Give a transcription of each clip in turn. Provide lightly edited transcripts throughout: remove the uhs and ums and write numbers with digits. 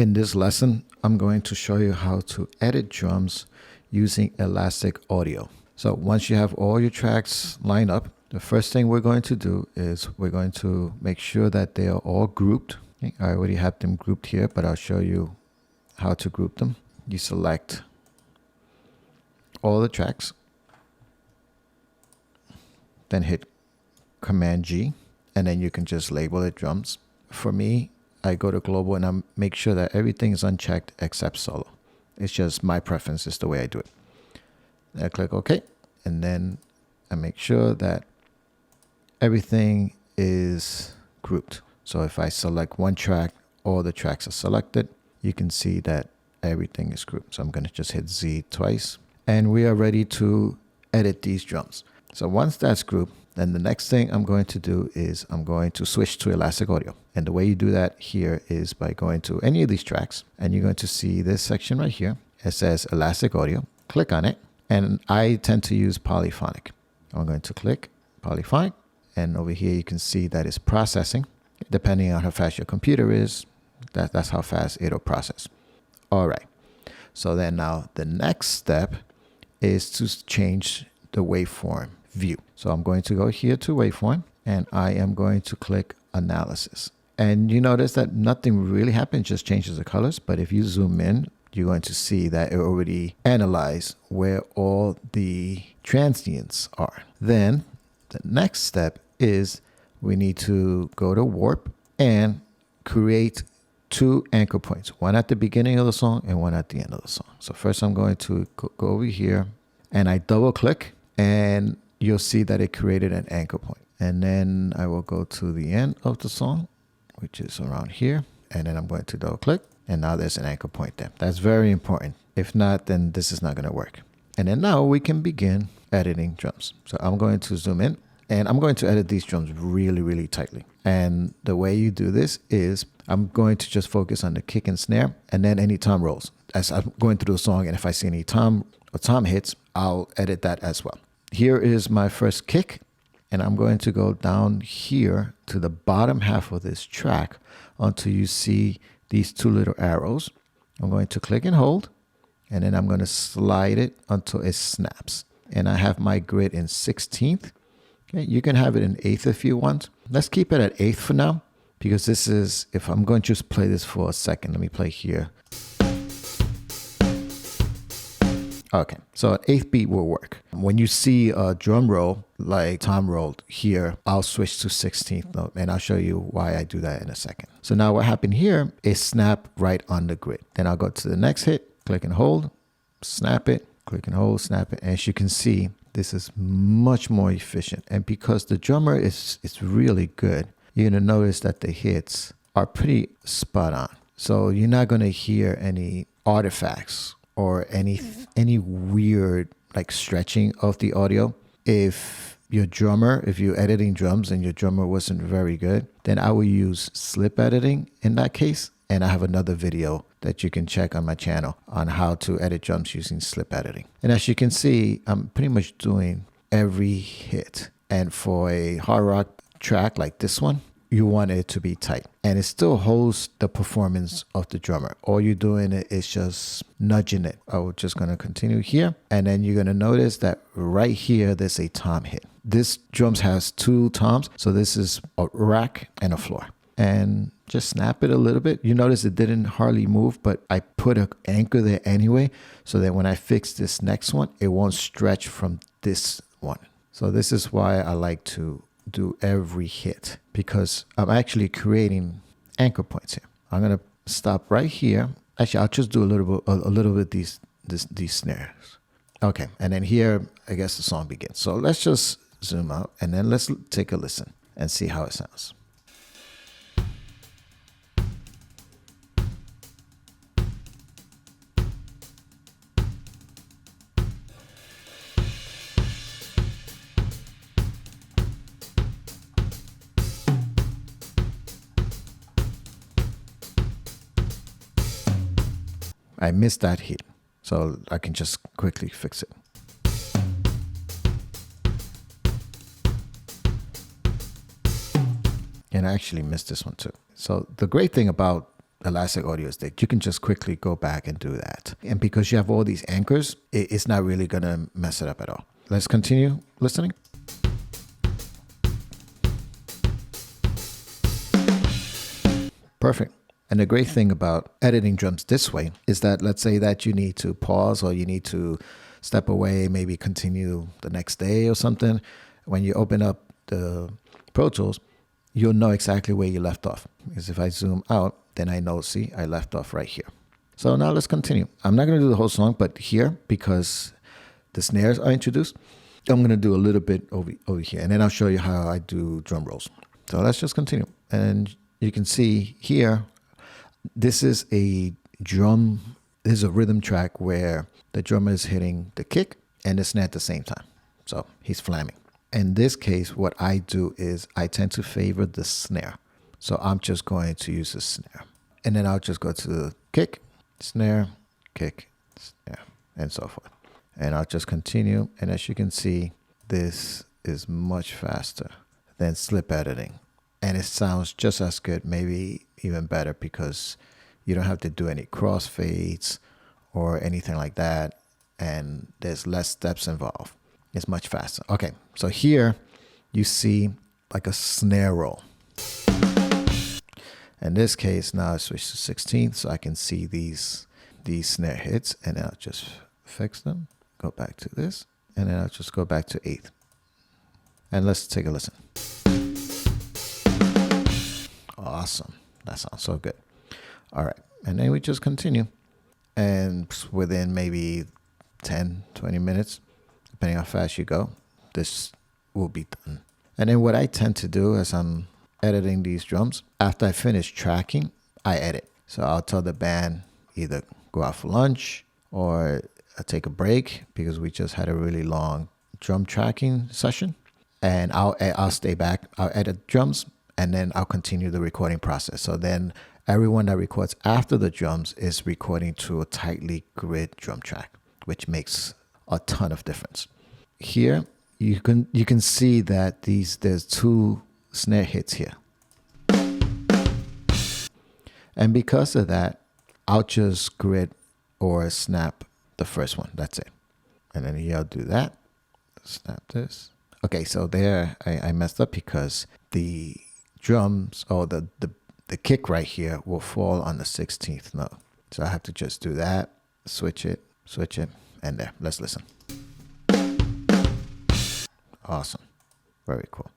In this lesson, I'm going to show you how to edit drums using Elastic Audio. So once you have all your tracks lined up, the first thing we're going to do is we're going to make sure that they are all grouped. Okay, I already have them grouped here, but I'll show you how to group them. You select all the tracks, then hit Command G, and then you can just label it drums. For me, I go to global and I make sure that everything is unchecked except solo. It's just my preference, is the way I do it. I click OK, and then I make sure that everything is grouped. So if I select one track, all the tracks are selected. You can see that everything is grouped. So I'm going to just hit Z twice, and we are ready to edit these drums. So once that's grouped, then the next thing I'm going to do is I'm going to switch to Elastic Audio. And the way you do that here is by going to any of these tracks, and you're going to see this section right here. It says Elastic Audio. Click on it, and I tend to use polyphonic. I'm going to click polyphonic, and over here you can see that it's processing. Depending on how fast your computer is, that's how fast it'll process. All right. So then now the next step is to change the waveform view. So I'm going to go here to waveform, and I am going to click analysis. And you notice that nothing really happens, just changes the colors. But if you zoom in, you're going to see that it already analyzed where all the transients are. Then the next step is we need to go to warp and create two anchor points, one at the beginning of the song and one at the end of the song. So first I'm going to go over here, and I double click, and you'll see that it created an anchor point. And then I will go to the end of the song, which is around here. And then I'm going to double click, and now there's an anchor point there. That's very important. If not, then this is not going to work. And then now we can begin editing drums. So I'm going to zoom in, and I'm going to edit these drums really, really tightly. And the way you do this is I'm going to just focus on the kick and snare, and then any tom rolls. As I'm going through the song, and if I see any tom hits, I'll edit that as well. Here is my first kick, and I'm going to go down here to the bottom half of this track until you see these two little arrows. I'm going to click and hold, and then I'm going to slide it until it snaps. And I have my grid in 16th. Okay, you can have it in 8th if you want. Let's keep it at 8th for now, because this is, if I'm going to just play this for a second, let me play here. Okay, so an 8th beat will work. When you see a drum roll like tom rolled here, I'll switch to 16th note, and I'll show you why I do that in a second. So now what happened here is snap right on the grid. Then I'll go to the next hit, click and hold, snap it, click and hold, snap it. And as you can see, this is much more efficient. And because the drummer is really good, you're gonna notice that the hits are pretty spot on. So you're not gonna hear any artifacts or any weird like stretching of the audio. If you're editing drums and your drummer wasn't very good, then I will use slip editing in that case. And I have another video that you can check on my channel on how to edit drums using slip editing. And as you can see, I'm pretty much doing every hit. And for a hard rock track like this one, you want it to be tight, and it still holds the performance of the drummer. All you're doing is just nudging it. I'm just going to continue here, and then you're going to notice that right here there's a tom hit. This drums has two toms, so this is a rack and a floor. And just snap it a little bit. You notice it didn't hardly move, but I put an anchor there anyway, so that when I fix this next one, it won't stretch from this one. So this is why I like to do every hit, because I'm actually creating anchor points here. I'm gonna stop right here. Actually, I'll just do a little bit these snares. Okay, and then here I guess the song begins. So let's just zoom out, and then let's take a listen and see how it sounds. I missed that hit, so I can just quickly fix it. And I actually missed this one too. So the great thing about Elastic Audio Stick, you can just quickly go back and do that. And because you have all these anchors, it's not really going to mess it up at all. Let's continue listening. Perfect. And the great thing about editing drums this way is that, let's say that you need to pause or you need to step away, maybe continue the next day or something. When you open up the Pro Tools, you'll know exactly where you left off. Because if I zoom out, then I know, see, I left off right here. So now let's continue. I'm not going to do the whole song, but here, because the snares are introduced, I'm going to do a little bit over here. And then I'll show you how I do drum rolls. So let's just continue. And you can see here, this is a rhythm track where the drummer is hitting the kick and the snare at the same time. So he's flamming. In this case, what I do is I tend to favor the snare. So I'm just going to use the snare. And then I'll just go to the kick, snare, kick, snare, and so forth. And I'll just continue. And as you can see, this is much faster than slip editing. And it sounds just as good, maybe even better, because you don't have to do any crossfades or anything like that. And there's less steps involved. It's much faster. Okay, so here you see like a snare roll. In this case, now I switch to 16th so I can see these snare hits, and then I'll just fix them. Go back to this, and then I'll just go back to 8th. And let's take a listen. Awesome. That sounds so good. All right. And then we just continue. And within maybe 10, 20 minutes, depending how fast you go, this will be done. And then what I tend to do as I'm editing these drums, after I finish tracking, I edit. So I'll tell the band either go out for lunch or take a break because we just had a really long drum tracking session. And I'll stay back. I'll edit drums, and then I'll continue the recording process. So then everyone that records after the drums is recording to a tightly grid drum track, which makes a ton of difference. Here, you can see that there's 2 snare hits here. And because of that, I'll just grid or snap the first one. That's it. And then here I'll do that. Snap this. Okay, so there I messed up because the drums or the kick right here will fall on the 16th note. So I have to just do that, switch it, and there. Let's listen. Awesome. Very cool.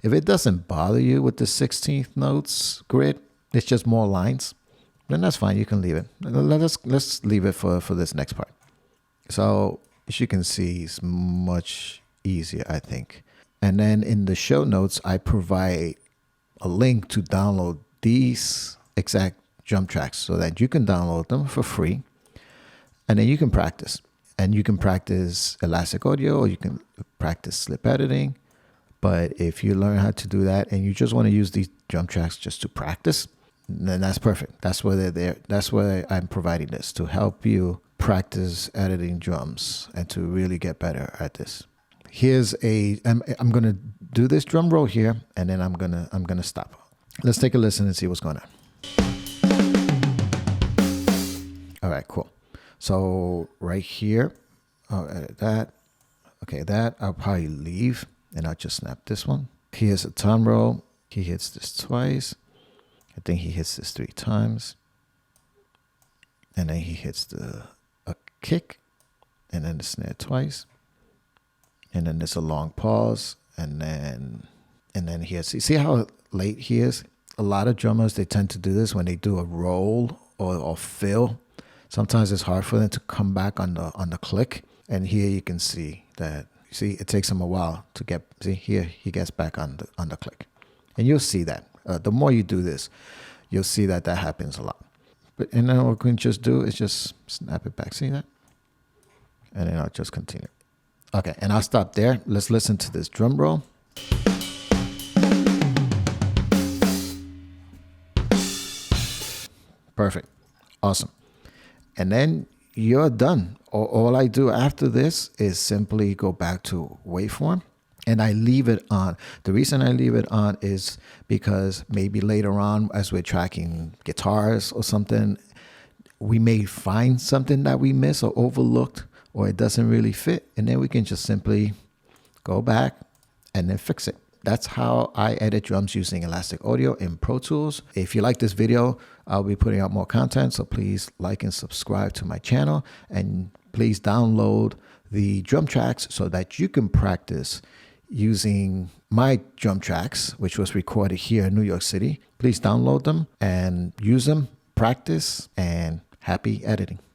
If it doesn't bother you with the 16th notes grid, it's just more lines, then that's fine. You can leave it. Let's leave it for this next part. So as you can see, it's much easier, I think. And then in the show notes, I provide a link to download these exact drum tracks so that you can download them for free. And then you can practice. And you can practice Elastic Audio or you can practice slip editing. But if you learn how to do that and you just want to use these drum tracks just to practice, then that's perfect. That's why they're there. That's why I'm providing this, to help you practice editing drums and to really get better at this. I'm going to do this drum roll here, and then I'm gonna stop. Let's take a listen and see what's going on. All right, cool. So right here, I'll edit that. Okay, that I'll probably leave, and I'll just snap this one. Here's a tom roll. He hits this twice. I think he hits this 3 times. And then he hits a kick, and then the snare twice. And then there's a long pause, and then here, see how late he is? A lot of drummers, they tend to do this when they do a roll or fill. Sometimes it's hard for them to come back on the click. And here you can see that, it takes him a while to get, here he gets back on the click. And you'll see that. The more you do this, you'll see that happens a lot. And then what we can just do is just snap it back. See that? And then I'll just continue. Okay, and I'll stop there. Let's listen to this drum roll. Perfect. Awesome. And then you're done. All I do after this is simply go back to waveform, and I leave it on. The reason I leave it on is because maybe later on, as we're tracking guitars or something, we may find something that we miss or overlooked, or it doesn't really fit. And then we can just simply go back and then fix it. That's how I edit drums using Elastic Audio in Pro Tools. If you like this video, I'll be putting out more content. So please like and subscribe to my channel, and please download the drum tracks so that you can practice using my drum tracks, which was recorded here in New York City. Please download them and use them, practice, and happy editing.